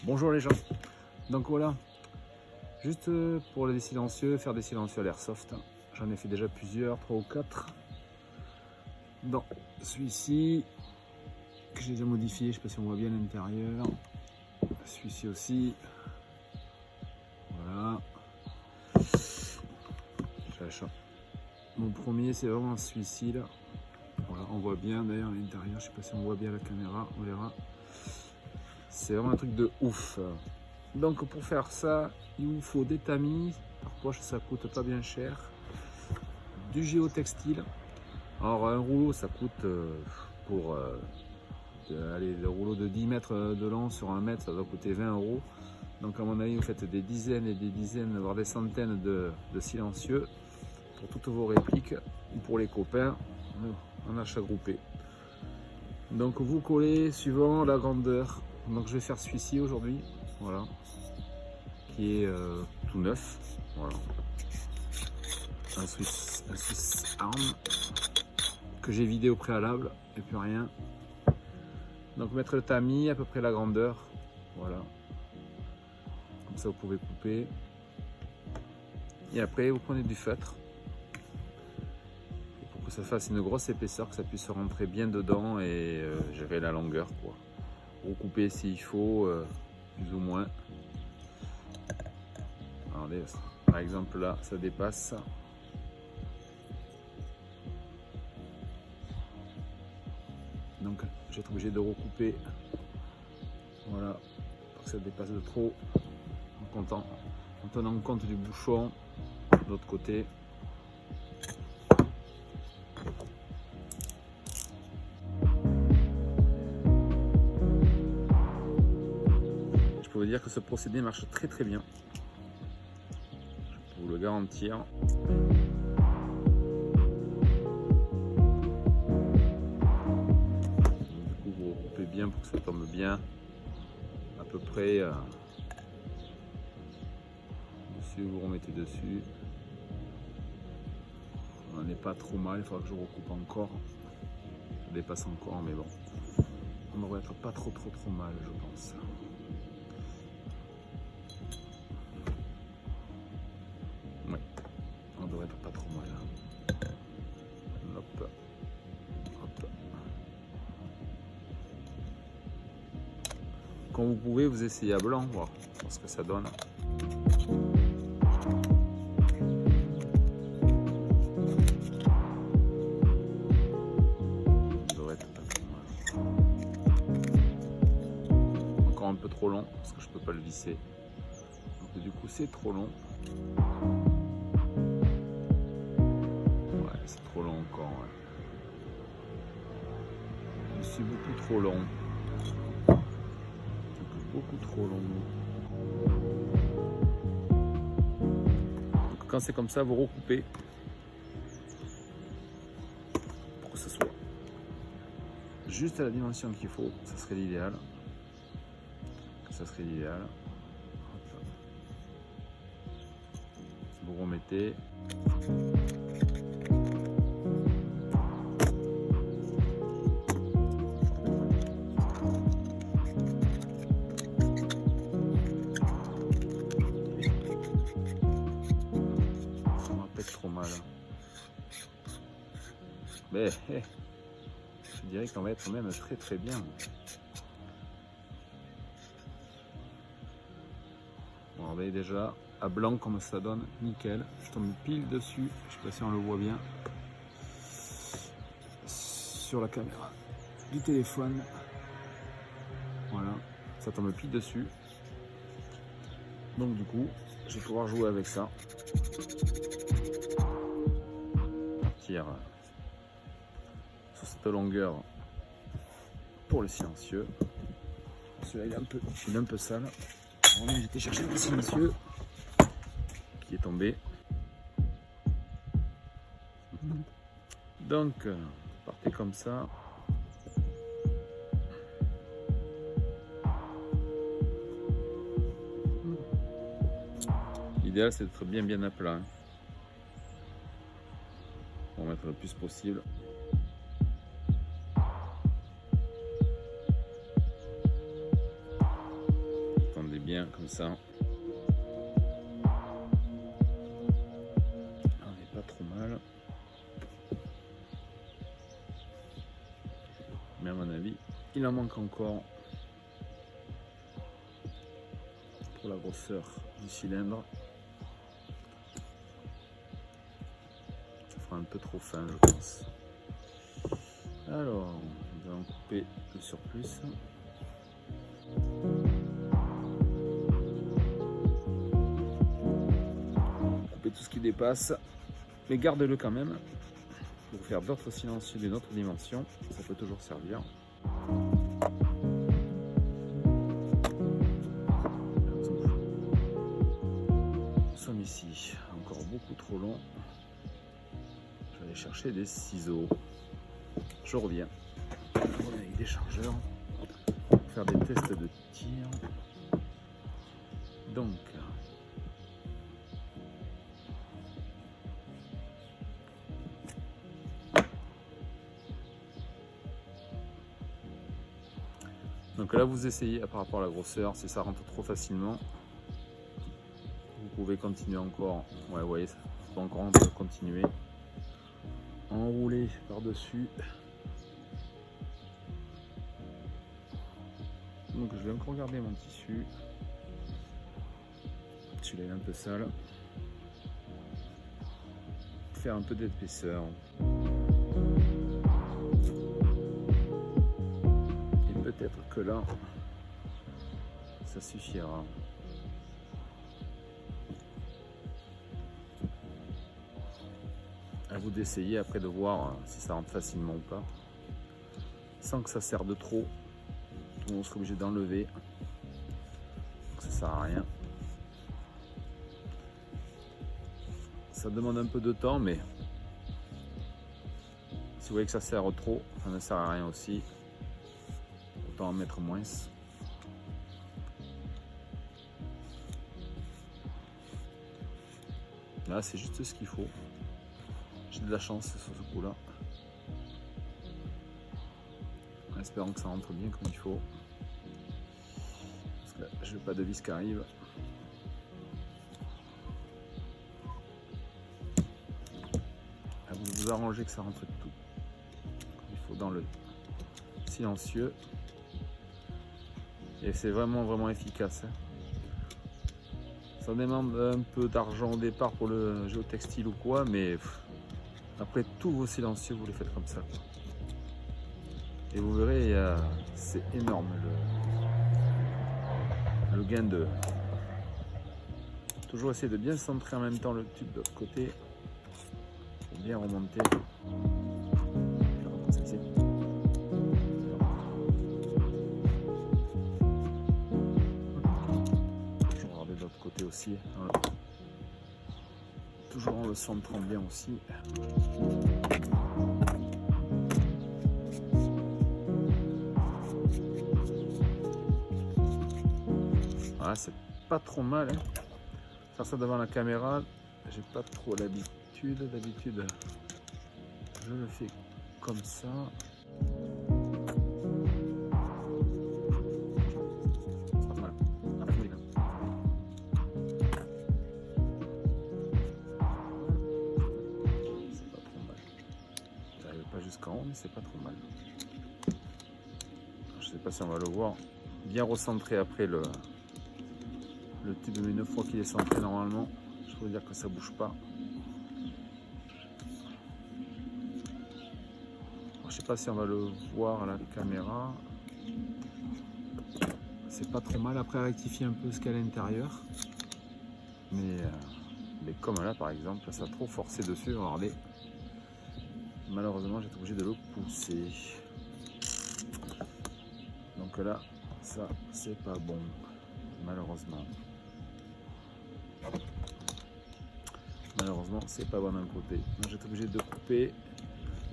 Bonjour les gens, donc voilà, juste pour les silencieux, faire des silencieux à l'airsoft, j'en ai fait déjà plusieurs, 3 ou 4. Dans celui-ci, que j'ai déjà modifié, je ne sais pas si on voit bien l'intérieur, celui-ci aussi, voilà. Mon premier c'est vraiment celui-ci là, voilà, on voit bien d'ailleurs l'intérieur, je ne sais pas si on voit bien la caméra, on verra. C'est vraiment un truc de ouf. Donc pour faire ça, il vous faut des tamis, par poche ça coûte pas bien cher, du géotextile. Alors un rouleau ça coûte pour le rouleau de 10 mètres de long sur 1 mètre, ça doit coûter 20 €. Donc à mon avis vous faites des dizaines et des dizaines, voire des centaines de silencieux pour toutes vos répliques ou pour les copains en achat groupé. Donc vous collez suivant la grandeur. Donc je vais faire celui-ci aujourd'hui, voilà, qui est tout neuf, voilà, un Swiss Arm que j'ai vidé au préalable et plus rien. Donc mettre le tamis, à peu près la grandeur, voilà, comme ça vous pouvez couper. Et après vous prenez du feutre pour que ça fasse une grosse épaisseur, que ça puisse rentrer bien dedans et gérer la longueur, quoi. Recouper s'il faut, plus ou moins. Regardez, par exemple là ça dépasse. Donc j'ai été obligé de recouper, voilà, pour que ça dépasse de trop, en tenant compte du bouchon de l'autre côté. Je peux vous dire que ce procédé marche très très bien, je peux vous le garantir. Du coup vous recoupez bien pour que ça tombe bien, à peu près dessus, vous remettez dessus. On n'est pas trop mal, il faudra que je recoupe encore, ça dépasse encore, mais bon, on devrait être pas trop mal, je pense. Ouais, on devrait être pas trop mal. Hop, hop. Quand vous pouvez, vous essayez à blanc, voir ce que ça donne. Encore un peu trop long parce que je peux pas le visser. Donc du coup c'est trop long. Ouais, c'est trop long encore. Ouais. Je suis beaucoup trop long. Beaucoup trop long. Donc quand c'est comme ça, vous recoupez pour que ce soit juste à la dimension qu'il faut. Ça serait l'idéal. Ça serait l'idéal. Vous remettez. Ça m'appelle trop mal. Mais je dirais qu'on va être même très très bien. Bon, regardez déjà à blanc comme ça donne, nickel. Je tombe pile dessus, je sais pas si on le voit bien sur la caméra du téléphone. Voilà, ça tombe pile dessus. Donc du coup, je vais pouvoir jouer avec ça. Partir sur cette longueur pour le silencieux. Celui-là il est un peu sale. J'étais chercher le silencieux qui est tombé. Donc partez comme ça. L'idéal c'est d'être bien à plat. On va mettre le plus possible. bien comme ça. On n'est pas trop mal. Mais à mon avis, il en manque encore pour la grosseur du cylindre. Ça fera un peu trop fin, je pense. Alors, nous allons couper le surplus. Couper tout ce qui dépasse, mais garde-le quand même pour faire d'autres silencieux d'une autre dimension. Ça peut toujours servir. Nous sommes ici, encore beaucoup trop long. Je vais aller chercher des ciseaux. Je reviens. Avec des chargeurs pour faire des tests de tir. Donc, là vous essayez par rapport à la grosseur, si ça rentre trop facilement, vous pouvez continuer encore. Ouais, vous voyez, ça peut encore un peu continuer. Enrouler par-dessus. Donc je vais encore garder mon tissu. Celui-là est un peu sale. Faire un peu d'épaisseur. Et peut-être que là, ça suffira. À vous d'essayer après de voir si ça rentre facilement ou pas. Sans que ça serre de trop. On sera obligé d'enlever. Ça sert à rien. Ça demande un peu de temps, mais si vous voyez que ça sert trop, ça ne sert à rien aussi. Autant en mettre moins. Là, c'est juste ce qu'il faut. J'ai de la chance sur ce coup-là. En espérant que ça rentre bien comme il faut. Parce que là, je n'ai pas de vis qui arrive. À vous de vous arranger que ça rentre tout comme il faut dans le silencieux. Et c'est vraiment efficace. Ça demande un peu d'argent au départ pour le géotextile ou quoi, mais après tous vos silencieux, vous les faites comme ça. Et vous verrez, c'est énorme le gain de... Toujours essayer de bien centrer en même temps le tube de l'autre côté. Pour bien remonter. Je vais regarder de l'autre côté aussi. Voilà. Toujours en le centrant bien aussi. Voilà, c'est pas trop mal. Hein. Faire ça devant la caméra, j'ai pas trop l'habitude. D'habitude, je le fais comme ça. C'est pas trop mal. C'est pas trop mal. J'arrive pas jusqu'en haut, mais c'est pas trop mal. Je sais pas si on va le voir. Bien recentré après le tube, mais une fois qu'il est centré normalement, je peux vous dire que ça bouge pas. Alors, je sais pas si on va le voir à la caméra. C'est pas trop mal. Après, rectifier un peu ce qu'il y a à l'intérieur. Mais comme là par exemple, ça a trop forcé dessus. Regardez. Malheureusement, j'étais obligé de le pousser. Donc là, ça c'est pas bon. Malheureusement. Malheureusement, c'est pas bon d'un côté. Donc j'étais obligé de couper,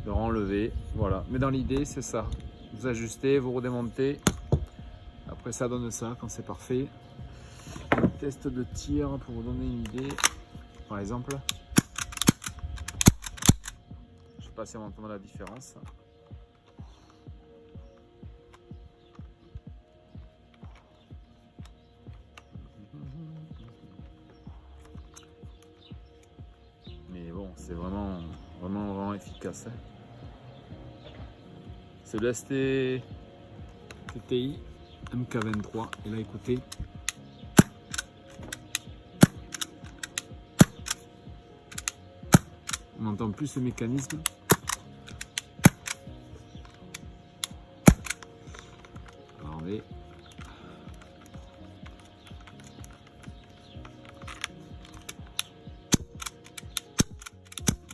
de renlever. Voilà. Mais dans l'idée, c'est ça. Vous ajustez, vous redémontez. Après, ça donne ça quand c'est parfait. Un test de tir pour vous donner une idée. Par exemple, je sais pas si on entend la différence. C'est vraiment efficace. Hein. C'est le ST TTI MK23. Et là, écoutez. On entend plus le mécanisme. Regardez.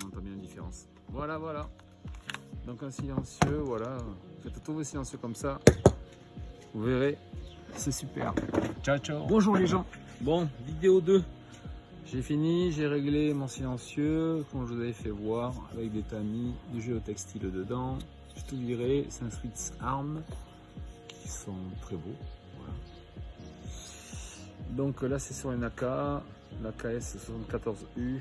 On entend bien la différence. Voilà. Donc un silencieux, voilà. Faites tous vos silencieux comme ça. Vous verrez, c'est super. Ciao. Bonjour les gens. Bon, vidéo 2. J'ai fini, j'ai réglé mon silencieux, comme je vous avais fait voir, avec des tamis, du géotextile dedans. J'ai tout viré, c'est un Swiss Arm qui sont très beaux. Voilà. Donc là c'est sur une AK, l'AKS 74U.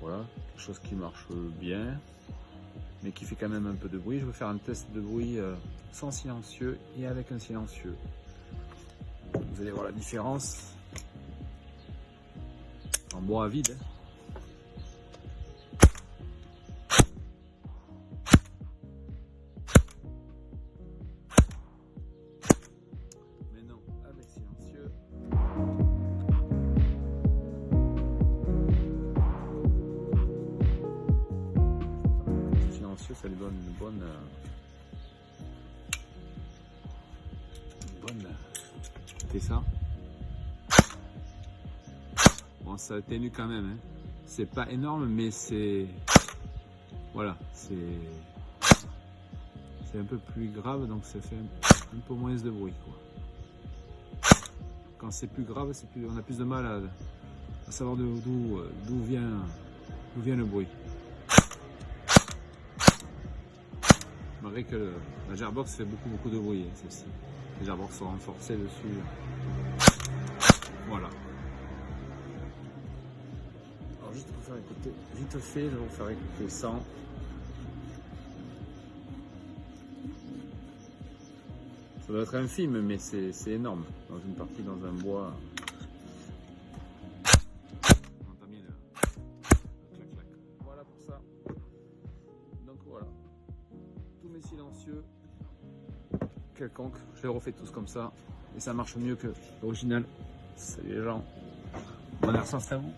Voilà, quelque chose qui marche bien, mais qui fait quand même un peu de bruit. Je vais faire un test de bruit sans silencieux et avec un silencieux. Vous allez voir la différence. En bois vide. Mais non, avec silencieux. Silencieux, ça lui donne une bonne écoutez ça. Bon, ça atténue quand même. Hein. C'est pas énorme, mais c'est voilà, c'est un peu plus grave, donc ça fait un peu moins de bruit. Quoi. Quand c'est plus grave, on a plus de mal à savoir d'où vient le bruit. Malgré que la Gearbox fait beaucoup de bruit, hein, celle-ci. Les Gearbox sont renforcées dessus. Voilà. Alors juste pour faire écouter, vite fait, je vais vous faire écouter sans. Ça doit être infime, mais c'est énorme. Dans une partie, dans un bois. On entend bien le clac. Voilà pour ça. Donc voilà. Tous mes silencieux, quelconques, je les refais tous comme ça. Et ça marche mieux que l'original. Salut les gens. Bonne recherche à vous.